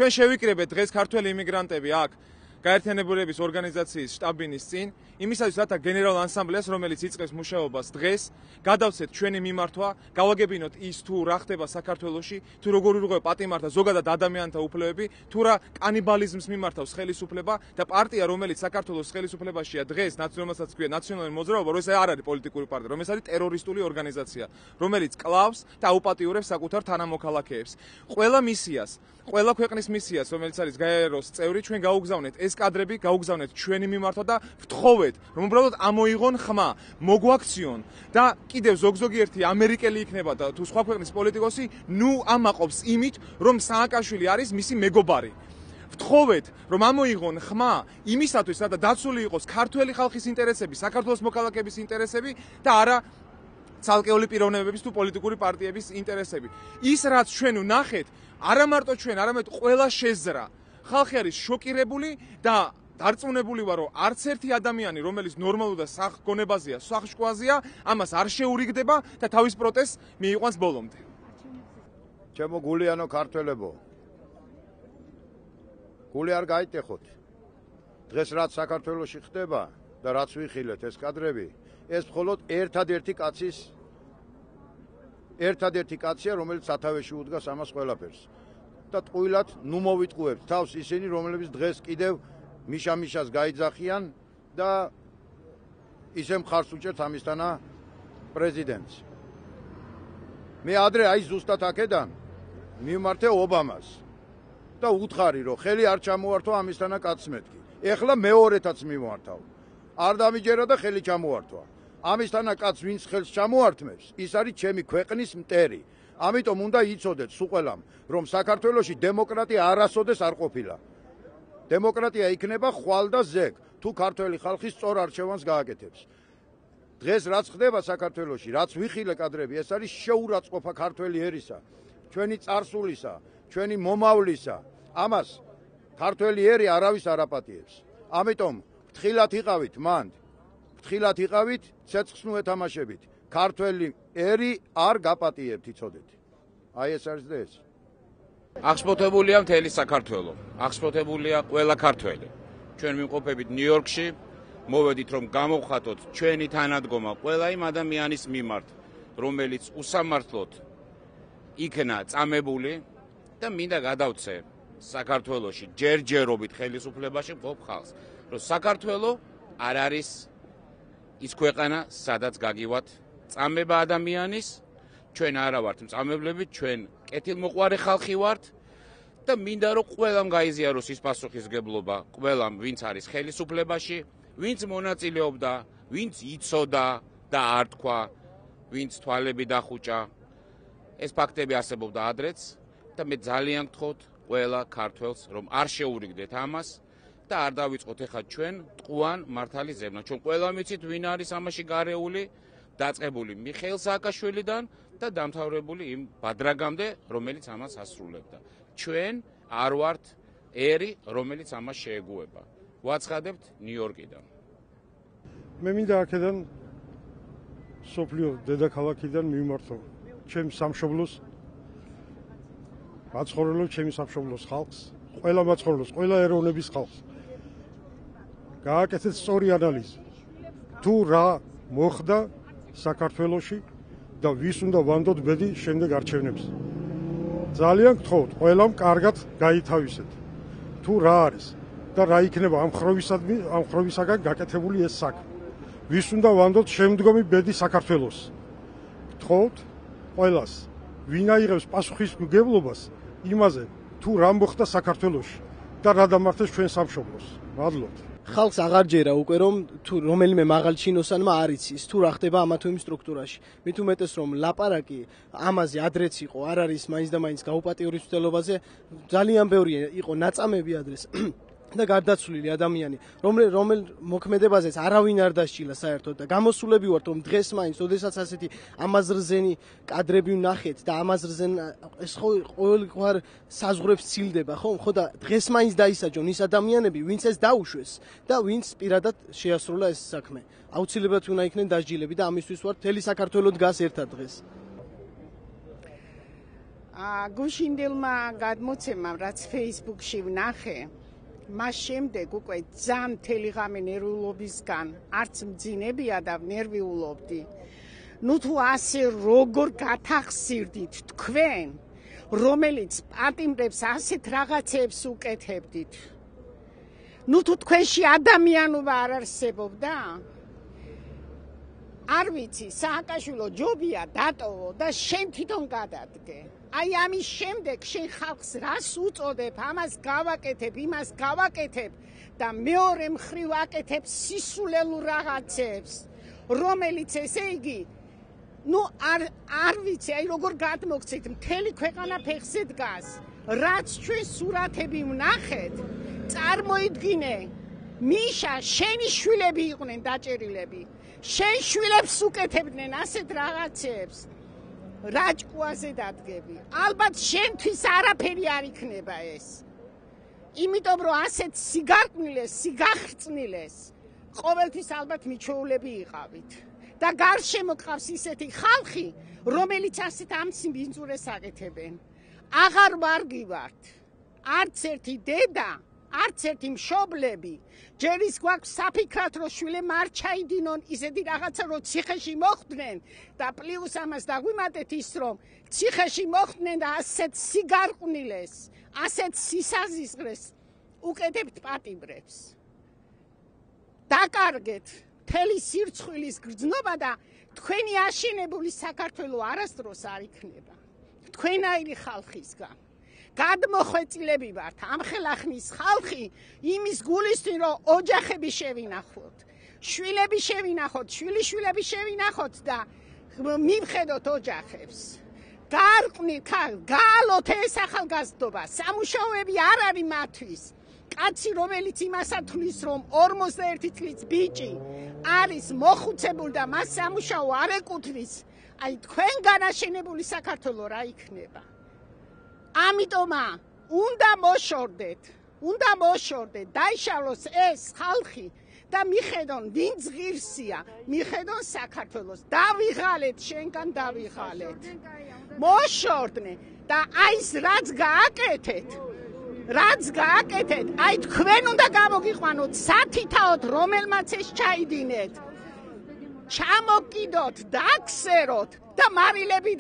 ჩვენ შევიკრიბეთ დღეს ქართველი იმიგრანტები აქ გაერთიანებულების ორგანიზაციის შტაბ-ბინის წინ, იმისათვის, რათა გენერალ ანსამბლეას, რომელიც იწყებს მუშაობას დღეს, გადავცეთ ჩვენი მიმართვა, გავაგებინოთ ის თუ რა ხდება საქართველოში, თუ როგორ ურღვევა პატიმართა ზოგადად ადამიანთა უფლებები, თუ რა კანიბალიზმს მიმართავს ხელისუფლება და პარტია, რომელიც საქართველოს ხელისუფლებაშია დღეს, რომელსაც ქვია ნაციონალური მოძრაობა, რომ ეს არ არის პოლიტიკური პარტია, რომ ეს არის ტერორისტული ორგანიზაცია, რომელიც კლავს და აუპატიურებს საკუთარ თანამოქალაქეებს. ყველა ქვეყნის მისიას, რომელიც არის გაეროს წევრი, ჩვენ გაუგზავნეთ ეს კადრები, გაუგზავნეთ ჩვენი მიმართვა და ვთხოვეთ, რომ უბრალოდ ამოიღონ ხმა, მოგვაქციონ და კიდევ ზოგიერთი ამერიკელი იქნება და თუ სხვა ქვეყნის პოლიტიკოსი, ამაყობს იმით, რომ სააკაშვილი არის მისი მეგობარი. ვთხოვეთ, რომ ამოიღონ ხმა იმისათვის, რათა დაცული იყოს ქართველი ხალხის ინტერესები, საქართველოს მოქალაქეების ინტერესები და არა ცალკეული პიროვნებების თუ პოლიტიკური პარტიების ინტერესები. ის რაც ჩვენ ვნახეთ, არა მარტო ჩვენ, არამედ ყველა შეზრა. ხალხი არის შოკირებული და დარწმუნებული ვარ, რომ არც ერთი ადამიანი, რომელიც ნორმალურ და სახგონებაზეა, სახშკვაზეა, ამას არ შეურიგდება და თავის პროტესტს მიიყვანს ბოლომდე. ჩემო გულიანო ქართველებო, გული არ გაიტეხოთ. დღეს რაც საქართველოში ხდება და რაც ვიხილეთ ეს კადრები, ეს მხოლოდ ერთადერთი კაცია, რომელიც სათავეში უდგას ამას ყველაფერს. და ტყუილად მოვიტყუებთ თავს ისინი, რომლებიც დღეს კიდევ მიშამიშას გაიძახიან და ისე მხარს უჭერთ ამისთანა პრეზიდენტს. მე ადრე აი ზუსტად აქედან მივმართე ობამას და უთხარი, რომ ხელი არ ჩამოვართვა ამისთანა კაცს მეთქი. ეხლა მეორეთაც მივმართავ. არ დამიჯერა და ხელი ჩამოვართვა. ამისთანა კაცს ვინც ხელს ჩამოართმევს, ის არის ჩემი ქვეყნის მტერი. ამიტომ უნდა იცოდეთ სულ რომ საქართველოში დემოკრატია არასოდეს არ ყოფილა. დემოკრატია იქნება ხვალ და ზეგ, თუ ქართველი ხალხი სწორ არჩევანს გააკეთებს. დღეს რაც ხდება საქართველოში, რაც ვიხილე კადრები, ეს არის შეურაცხყოფა ქართველი ერისა, ჩვენი წარსულისა, ჩვენი მომავლისა. ამას ქართველი ერი არავის არ აპატიებს. ამიტომ ფრთხილად იყავით მანდ, ფრთხილად იყავით, ცეცხლსნუ ეთამაშებით. ქართველი ერი არ გაპატიებთ, იცოდეთ. აი ეს არის და ეს. აღშფოთებულია მთელი საქართველო, აღშფოთებულია ყველა ქართველი. ჩვენ ვიმყოფებით ნიუ-იორკში, მოვედით რომ გამოვხატოთ ჩვენი თანადგომა ყველა იმ ადამიანის მიმართ, რომელიც უსამართლოდ იქნა წამებული და მინდა გადავცე საქართველოში ჯერჯერობით ხელისუფლებაში მყოფ ხალხს, რომ საქართველო არ არის ის ქვეყანა, სადაც გაგივათ წამება ადამიანის, ჩვენ არა ვართ მწამებლები, ჩვენ კეთილმოყვარე ხალხი ვართ და მინდა რომ ყველამ გაიზიაროს ის პასუხისგებლობა, ყველამ ვინც არის ხელისუფლებაში, ვინც მონაწილეობდა, ვინც იცოდა და არ თქვა, ვინც თვალები დახუჭა. ეს ფაქტები არსებობდა ადრეც და მე ძალიან გთხოვთ ყველა ქართველს, რომ არ შეურიგდეთ ამას და არ დავიწყოთ ეხლა ჩვენ ტყუან მართალი ზებნა. ჩვენ ყველამ ვიცით ვინ არის ამაში გარეული, დაწყებული მიხეილ სააკაშვილიდან და დამთავრებული იმ ბადრაგამდე, რომელიც ამას ასრულებდა. ჩვენ არ ვართ ერი, რომელიც ამას შეეგუება. ვაცხადებთ ნიუ-იორკიდან. მე მინდა აქედან სოფლიო დედაქალაქიდან მიმართო ჩემს სამშობლოს, მაცხოვრებლობ ჩემის სამშობლოს ხალხს, ყველა მაცხოვრებლოს, ყველა ეროვნების ხალხს. გააკეთეთ სწორი ანალიზი. თუ რა მოხდა საქართველოში და ვის უნდა ვანდოთ ბედი შემდეგ არჩევნებს. ძალიან გთხოვთ, ყველამ კარგად გაითავისეთ. თუ რა არის და რა იქნება ამ ხროვისაგან გაკეთებული ეს საქმე. ვის უნდა ვანდოთ შემდგომი ბედი საქართველოს. გთხოვთ ყველას, ვინ აიღებს პასუხისმგებლობას იმაზე, თუ რა მოხდა საქართველოში და რა დამართეს ჩვენ სამშობლოს. მადლობთ. ხალხს აღარ ჯერა უკვე რომ თუ რომელიმე მაღალ ჩინოსანმა არ იცის თუ რა ხდება ამა თუ იმ სტრუქტურაში. მით უმეტეს რომ ლაპარაკი ამაზე ადრეც იყო, არ არის მაინც და მაინც გაუპატიურის მცდელობაზე, ძალიან ბევრი იყო ნაწამები ადრეს და გარდაცვლილი ადამიანი, რომელ მოქმედებაზეც არავინ არ დასჭილა საერთოდ და გამოსულები ვართ რომ დღეს მაინც, ოდესაც ასეთი ამაზრზენი კადრები ვნახეთ და ამაზრზენ ეს ყოველგვარ საზღვრებს ცილდება, ხო და დღეს მაინც დაისაჯონ ის ადამიანები, ვინც ეს დაუშვეს და ვინც პირადად შეასრულა ეს საქმე. აუცილებლად უნდა იქნენ დასჯილები და ამისთვის ვარ მთელი საქართველოს დგას ერთად დღეს. გუშინდელმა გადმოცემამ რაც Facebook-ში ვნახე, მას შემდეგ უკვე ძალიან მთელი ღამე ნერვიულობისგან არც მძინებია და ნერვიულობდი. ნუ თუ ასე როგორ გათახსირდით თქვენ, რომელიც პატიმრებს ასეთ რაღაცებს უკეთებდით. ნუ თუ თქვენში ადამიანობა არ არსებობდა? არ ვიცი, სააკაშვილო ჯობია დატოვო და შენ თვითონ გადადგე. აი ამის შემდეგ შენ ხალხს რას უწოდებ, ამას გავაკეთებ, იმას გავაკეთებ და მეორე მხრივ აკეთებ სისულელურ რაღაცებს, რომელიც ესე იგი, ნუ არ ვიცი, აი როგორ გადმოგცეთ, მთელი ქვეყანა ფეხზე დგას, რაც ჩვენ სურათები ვნახეთ, წარმოიდგინე, მიშა, შენი შვილები იყვნენ დაჭეrilები, შენ შვილებს უკეთებდნენ ასეთ რაღაცებს. რაჭკუაზე დადგები. ალბათ შენთვის არაფერი არ იქნება ეს. იმიტომ რომ ასეთ სიგარყნილეს, სიგახწნილეს, ყოველთვის ალბათ მიჩვეულები იყავით. და გარშემო გყავს ისეთი ხალხი, რომელიც ასეთ ამცბინძურეს აკეთებენ. აღარ ვარგივართ. არც ერთი დედა, არც ერთი მშობლები, ჯერ ის გვაქვს საფიქრად, რომ შვილებმა არ ჩაიდინონ ისეთი რაღაცა, რომ ციხეში მოხვდნენ და პლუს ამას დაგვიმატეთ ის, რომ ციხეში მოხვდნენ და ასეთ სიგარყვნილეს, ასეთ სისაზისღრეს უკეთებთ პატიმრებს. დაკარგეთ მთელი სირცხვილის გრძნობა და თქვენი აშენებული საქართველო არასდროს არ იქნება. თქვენაირი ხალხისგან. გადმოხვეწილები ვართ, ამხელახნის ხალხი იმის გულისთვის, რომ ოჯახები შევინახოთ, შვილები შევინახოთ, შვილიშვილები შევინახოთ და მივხედოთ ოჯახებს. გაალოთ ეს ახალგაზრდობა, სამუშაოები არ არის მათთვის. კაცი, რომელიც იმას ათვლის, რომ 41 წლის ბიჭი არის მოხუცებული და მას სამუშაო არ ეკუთვნის, აი თქვენ განაშენებული საქართველო რა იქნება? ამიტომ უნდა მოშორდეთ, დაიშალოს ეს ხალხი და მიხედონ ვინ ღირსია, მიხედონ საქართველოს. დავიღალეთ, შენგან დავიღალეთ. მოშორდნენ და აი ეს რაც გააკეთეთ, აი თქვენ უნდა გამოგიყვანოთ სათითაოდ, რომელმაც ეს ჩაიდინეთ. ჩამოკიდოთ, დაგსეროთ და მავილები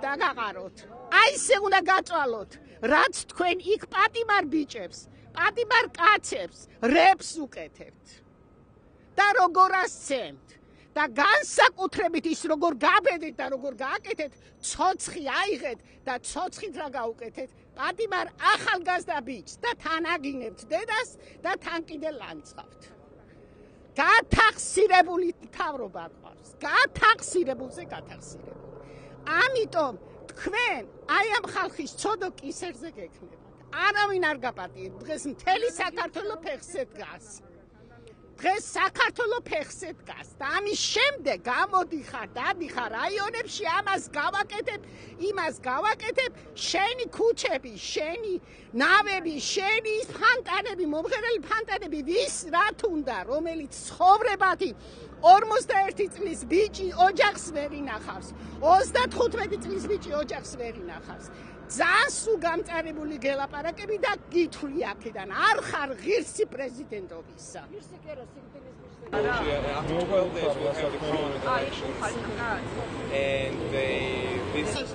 დაგაყაროთ. აი ესე უნდა გაწვალოთ, რაც თქვენ იქ პატიმარ ბიჭებს, პატიმარ კაცებს, რებს უკეთებთ. და როგორ ასცემთ და განსაკუთრებით ის როგორ გაბედეთ და როგორ გააკეთეთ, ცოცხი აიღეთ და ცოცხით რა გაუკეთეთ, პატიმარ ახალგაზრდა ბიჭს და თან აგინებთ დედას და თან კიდე ლანძღავთ. გათახსირებული მთავრობა გვყავს, გათახსირებულზე გათახსირებული. ამიტომ თქვენ აი ამ ხალხის ცოდო კისერზე გექნებათ. არავინ არ გაპატიეთ, დღეს მთელი საქართველო ფეხზე დგას. დღეს საქართველო ფეხზე დგას და ამის შემდეგ გამოდიხარ, დადიხარ რაიონებში, ამას გავაკეთებ, იმას გავაკეთებ, შენი ქუჩები, შენი ნავები, შენი ფანტანები, მომღერალი ფანტანები, ვის რა თუნდა, რომელიც ცხოვრებადი 51 წლის ბიჭი ოჯახს ვერ ინახავს, 35 წლის ბიჭი ოჯახს ვერ ინახავს. ძალიან სულ გამწარებული გელაპარაკები და გითვლი აქედან არ ხარ ღირსი პრეზიდენტობისა.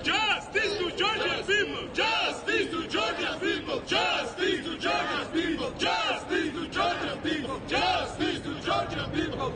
Justice to Georgia's people! Justice to Georgia's people! Justice to Georgia's people! Justice to Georgia's people! Justice to Georgia's people!